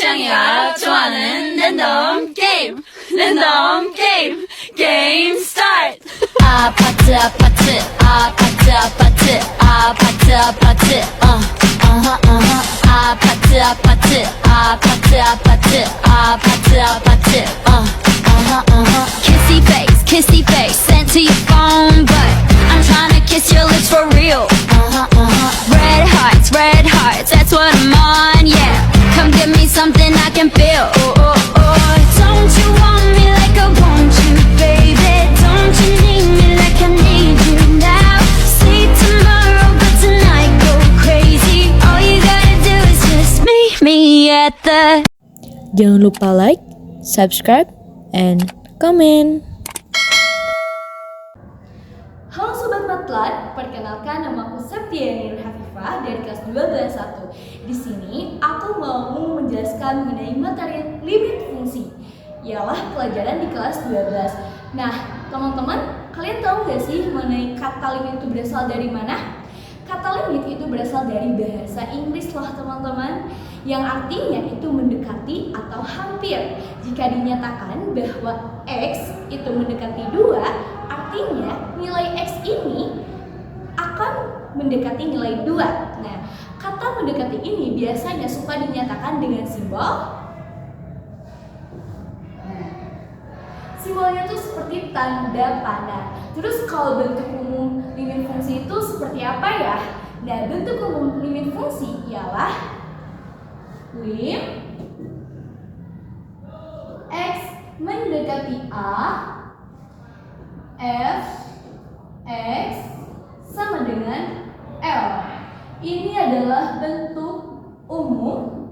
창이가 좋아하는 랜덤 게임 게임 스타트. 아파트 Kissy face sent to your phone, but I'm trying to kiss your lips for real. Red hearts, that's what I'm on, yeah. Come give me something I can feel. Don't you want me like I want you, baby? Don't you need me like I need you now? Say tomorrow, but tonight go crazy. All you gotta do is just meet me at the. Jangan lupa like, subscribe, and comment. Halo Sobat Matlat, perkenalkan namaku Septiani Nur Hafifah dari kelas 12-1. Di sini aku mau menjelaskan mengenai materi limit fungsi, ialah pelajaran di kelas 12. Nah, teman-teman, kalian tahu gak sih mengenai kata limit itu berasal dari mana? Kata limit itu berasal dari bahasa Inggris loh teman-teman, yang artinya itu mendekati atau hampir. Jika dinyatakan bahwa X itu mendekati 2, artinya nilai X ini akan mendekati nilai 2. Nah, kata mendekati ini biasanya suka dinyatakan dengan simbol. Simbolnya tuh seperti tanda panah. Terus kalau bentuk umum limit fungsi itu seperti apa ya? Nah, bentuk umum limit fungsi ialah lim X mendekati A, F X sama dengan L. Ini adalah bentuk umum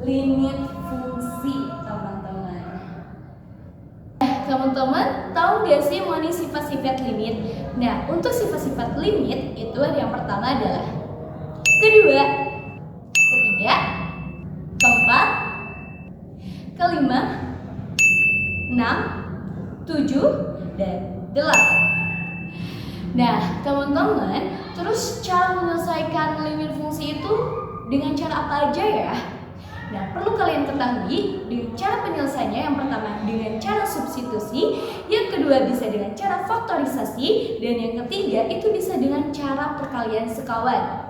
limit fungsi, teman-teman. Teman-teman, tahu gak sih mengenai sifat-sifat limit? Nah, untuk sifat-sifat limit itu yang pertama adalah kedua, ketiga, keempat, kelima, 6, 7, dan 8. Nah, teman-teman, terus cara menyelesaikan limit fungsi itu dengan cara apa aja ya? Nah, perlu kalian ketahui dengan cara penyelesaiannya. Yang pertama dengan cara substitusi, yang kedua bisa dengan cara faktorisasi, dan yang ketiga itu bisa dengan cara perkalian sekawan.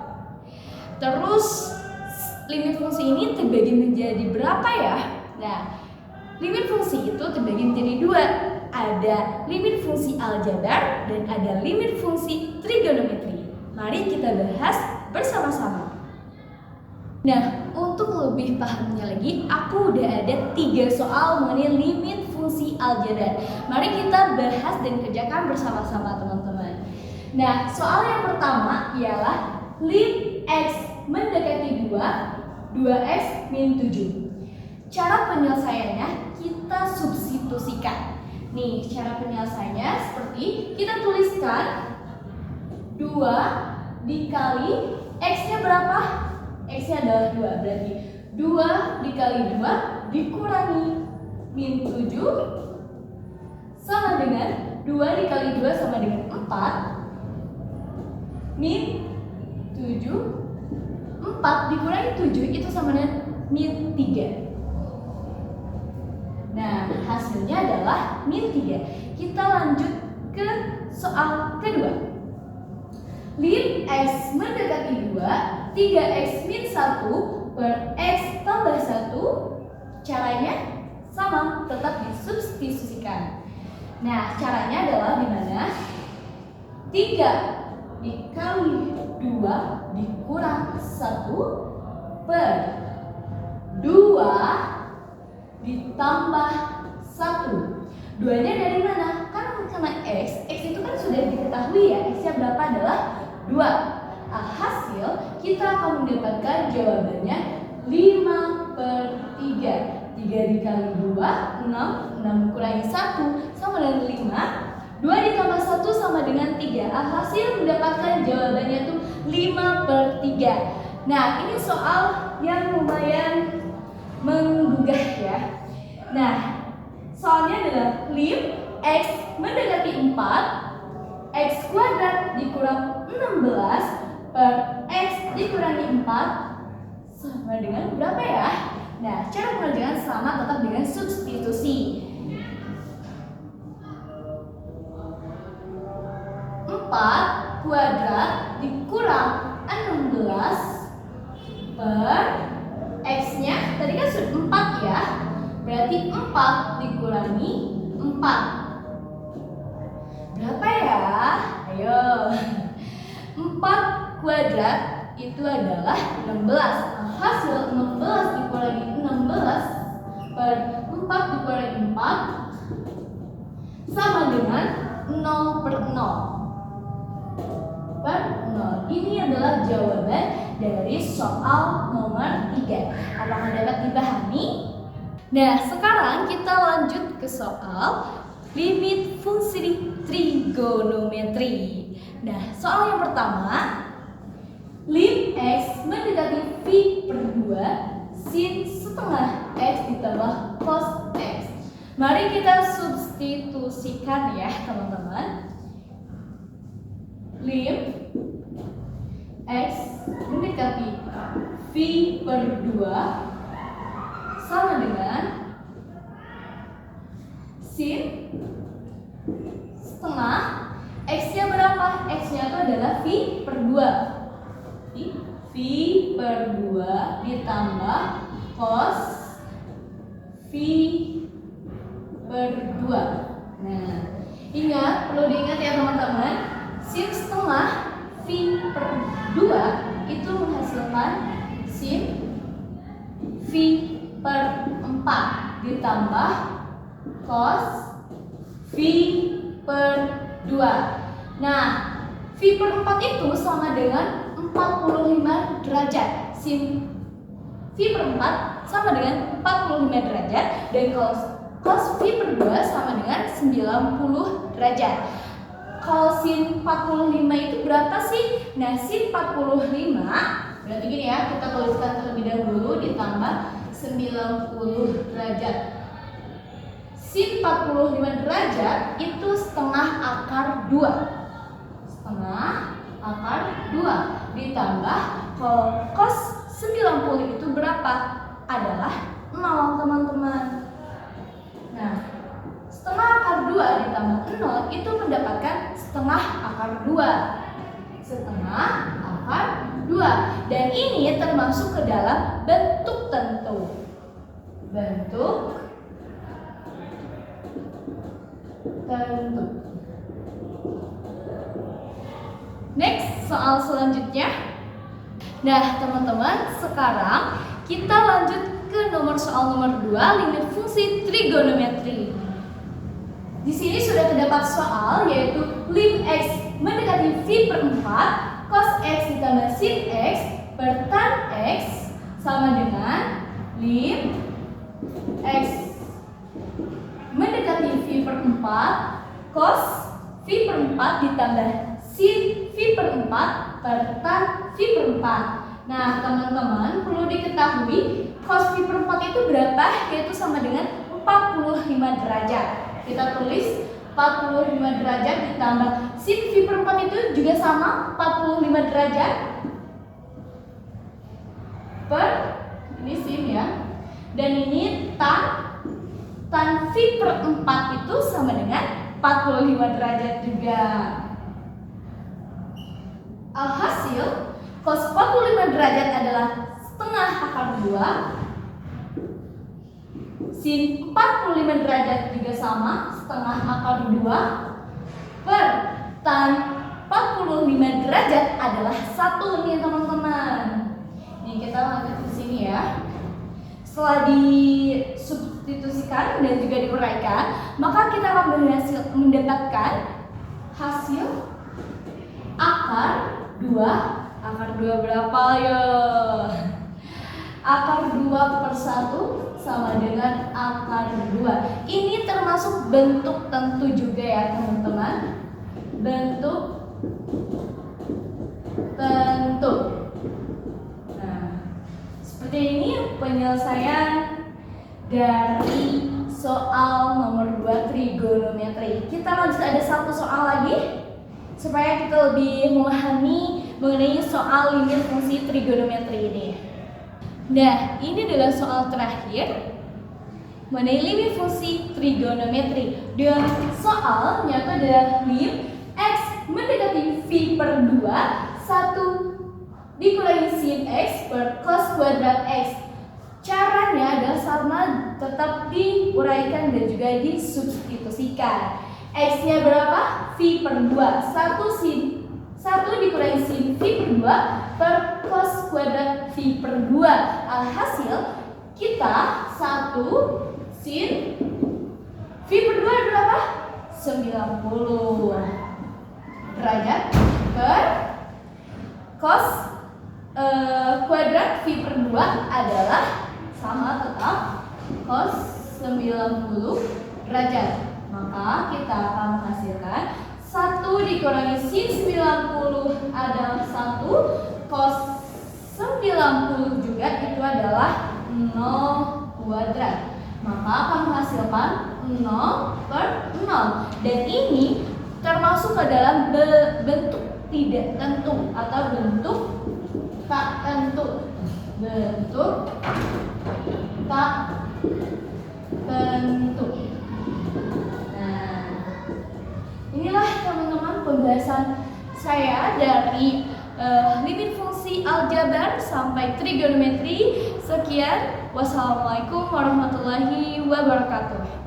Terus limit fungsi ini terbagi menjadi berapa ya? Nah, limit fungsi itu terbagi menjadi 2. Ada limit fungsi aljabar dan ada limit fungsi trigonometri. Mari kita bahas bersama-sama. Nah, untuk lebih pahamnya lagi, aku udah ada 3 soal mengenai limit fungsi aljabar. Mari kita bahas dan kerjakan bersama-sama teman-teman. Nah, soal yang pertama ialah lim X mendekati 2, 2X min 7. Cara penyelesaiannya kita substitusikan. Nih, cara penyelesaiannya seperti kita tuliskan 2 dikali X-nya berapa? X-nya adalah 2, berarti 2 dikali 2 dikurangi min 7 sama dengan 2 dikali 2 sama dengan 4 min 7. 4 dikurangi 7 itu sama dengan min 3. Nah, hasilnya adalah min 3. Kita lanjut ke soal kedua. Lim X mendekati 2, 3X min 1 per X tambah 1. Caranya sama, tetap disubstitusikan. Nah, caranya adalah di mana 3 dikali 2 dikurang 1 per 2 ditambah 1. 2-nya dari mana? Kan karena X itu kan sudah diketahui ya, X-nya berapa adalah 2. Hasil kita akan mendapatkan jawabannya 5 per 3. 3 dikali 2, 6. 6 kurangi 1 sama dengan 5. 2 ditambah 1 sama dengan 3. Hasil mendapatkan jawabannya tuh 5 per 3. Nah, ini soal yang lumayan menggugah ya. Nah, soalnya adalah lim X mendekati 4, X kuadrat dikurang 16 per X dikurangi 4 sama dengan berapa ya? Nah, cara pengerjaan sama tetap dengan substitusi. 4 kuadrat dikurang 16 per X-nya tadi kan sudah 4 ya. Berarti 4 dikurangi 4. Berapa ya? Ayo. 4 kuadrat itu adalah 16. Nah, hasil 16 dikurangi 16 per 4 dikurangi 4 sama dengan 0 per 0 per 0. Ini adalah jawaban dari soal nomor 3. Apakah dapat dipahami? Nah, sekarang kita lanjut ke soal limit fungsi trigonometri. Nah, soal yang pertama, lim X mendekati V per 2 sin setengah X ditambah cos X. Mari kita substitusikan ya teman-teman. Lim X mendekati V per 2 sama dengan sin setengah X-nya berapa? X-nya itu adalah V per 2. V per 2 ditambah cos V per 2. Nah, ingat, perlu diingat ya teman-teman, sin setengah V per 2 itu menghasilkan sin V per 4 ditambah cos V per 2. Nah, V per 4 itu sama dengan 45 derajat. Sin V per 4 sama dengan 45 derajat. Dan cos V per 2 sama dengan 90 derajat. Kalau sin 45 itu berapa sih? Nah, sin 45 berarti gini ya, kita tuliskan terlebih dahulu ditambah 90 derajat. Sin 45 derajat itu setengah akar 2. Setengah akar 2 ditambah cos 90 itu berapa? Adalah 0 teman-teman. Nah, setengah akar 2 ditambah 0 itu mendapatkan setengah akar 2. Setengah akar 2. Dan ini termasuk ke dalam bentuk tentu. Bentuk tentu. Next, soal selanjutnya. Nah, teman-teman, sekarang kita lanjut ke soal nomor 2, limit fungsi trigonometri. Di sini sudah terdapat soal yaitu lim X mendekati V per 4 cos X ditambah sin X per tan X sama dengan lim X mendekati V per 4 cos V per 4 ditambah sin V per 4 per tan V per 4. Nah, teman-teman, perlu diketahui cos V per 4 itu berapa? Yaitu sama dengan 45 derajat. Kita tulis 45 derajat ditambah sin V per 4 itu juga sama 45 derajat per ini sin ya. Dan ini tan V per 4 itu sama dengan 45 derajat juga. Alhasil cos 45 derajat adalah setengah akar 2. Sin 45 derajat juga sama setengah akar 2 per tan 45 derajat adalah 1 nih teman-teman. Nih kita lanjut ke sini ya. Setelah disubstitusikan dan juga diuraikan, maka kita akan mendapatkan hasil akar 2. Akar 2 berapa ya? Akar 2 per 1 sama dengan akar 2. Ini termasuk bentuk tentu juga ya teman-teman. Bentuk tentu. Nah, seperti ini penyelesaian dari soal nomor 2 trigonometri. Kita lanjut, ada satu soal lagi supaya kita lebih memahami mengenai soal limit fungsi trigonometri ini. Nah, ini adalah soal terakhir mengenai limit fungsi trigonometri. Dan soalnya itu adalah lim x mendekati v per 2 1 dikurangi sin x per cos kuadrat x. Caranya adalah sama, tetap diuraikan dan juga disubstitusikan. X-nya berapa? V per 2. 1 dikurangi sin V per 2 per cos kuadrat V per 2. Alhasil kita 1 sin V per 2 berapa? 90 derajat per cos kuadrat V per 2 adalah sama, tetap cos 90 derajat. Maka kita akan menghasilkan 1 dikurangi sin 90 adalah 1, cos 90 juga itu adalah 0 kuadrat. Maka akan menghasilkan 0 per 0. Dan ini termasuk ke dalam bentuk tidak tentu atau bentuk tak tentu. Bentuk tak tentu. Nah, inilah teman-teman pembahasan saya dari limit fungsi aljabar sampai trigonometri. Sekian, wassalamualaikum warahmatullahi wabarakatuh.